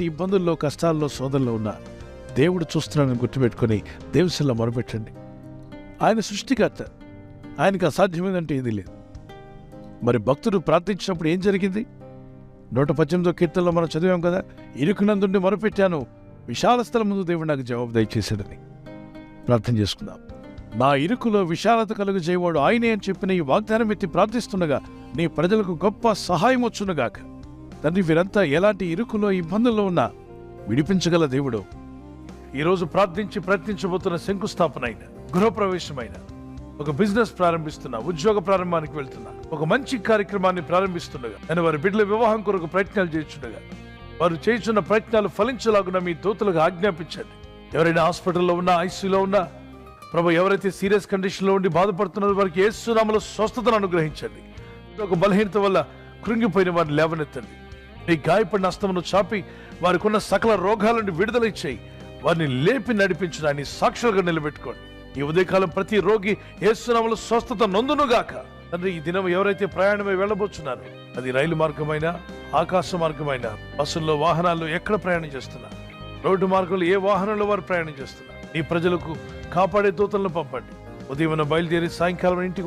ఇబ్బందుల్లో, కష్టాల్లో, శోధనలో ఉన్న దేవుడు చూస్తున్నాడని గుర్తుపెట్టుకొని దేవునిలో మొరపెట్టండి. ఆయన సృష్టికర్త, ఆయనకు అసాధ్యమైందంటే ఏది లేదు. మరి భక్తుడు ప్రార్థించినప్పుడు ఏం జరిగింది? 118వ కీర్తనలో మనం చదివాం కదా, ఇరుకునందుండి మొరపెట్టాను, విశాల స్థలం ముందు దేవుడు నాకు జవాబు దయచేశాడని. ప్రార్థన చేసుకుందాం. నా ఇరుకులో విశాలత కలుగు చేయవాడు ఆయనే అని చెప్పిన ఈ వాగ్దానం ఎత్తి ప్రార్థిస్తుండగా నీ ప్రజలకు గొప్ప సహాయం వచ్చునుగాక. తండ్రి, వీరంతా ఎలాంటి ఇరుకులో, ఇబ్బందుల్లో ఉన్నా విడిపించగల దేవుడు. ఈరోజు ప్రార్థించి ప్రయత్నించబోతున్న శంకుస్థాపన అయిన, గృహప్రవేశమైన, ఒక బిజినెస్ ప్రారంభిస్తున్నా, ఉద్యోగ ప్రారంభానికి వెళ్తున్నా, ఒక మంచి కార్యక్రమాన్ని ప్రారంభిస్తుండగా, నేను వారి బిడ్డల వివాహం కొరకు ప్రయత్నాలు చేస్తుండగా, వారు చేస్తున్న ప్రయత్నాలు ఫలించలాగున మీ దూతలకు ఆజ్ఞాపించండి. ఎవరైనా హాస్పిటల్లో ఉన్నా, ఐసీయూలో ఉన్నా, ప్రభు, ఎవరైతే సీరియస్ కండిషన్లో ఉండి బాధపడుతున్నారో వారికి యేసు నామములో స్వస్థతను అనుగ్రహించండి. ఒక బలహీనత వల్ల కృంగిపోయిన వారిని లేవనెత్తండి. నీ గాయపడిన హస్తమును చాపి వారికి ఉన్న సకల రోగాల నుండి విడుదల ఇచ్చేయి. వారిని లేపి నడిపించడాన్ని సాక్షులుగా నిలబెట్టుకోండి. ఈ ఉదయకాలం ప్రతి రోగి యేసు నామములో స్వస్థత నొందునుగాక. తండ్రి, ఈ దినం ఎవరైతే ప్రయాణమై వెళ్ళబోతున్నారు, అది రైలు మార్గమైనా, ఆకాశ మార్గమైనా, బస్సుల్లో, వాహనాల్లో ఎక్కడ ప్రయాణం చేస్తున్నా, రోడ్డు మార్గంలో ఏ వాహనంలో వారు ప్రయాణం చేస్తున్నారు, ఈ ప్రజలకు కాపాడే దూతలను పంపండి. ఉదయం బయలుదేరి సాయంకాలం ఇంటికి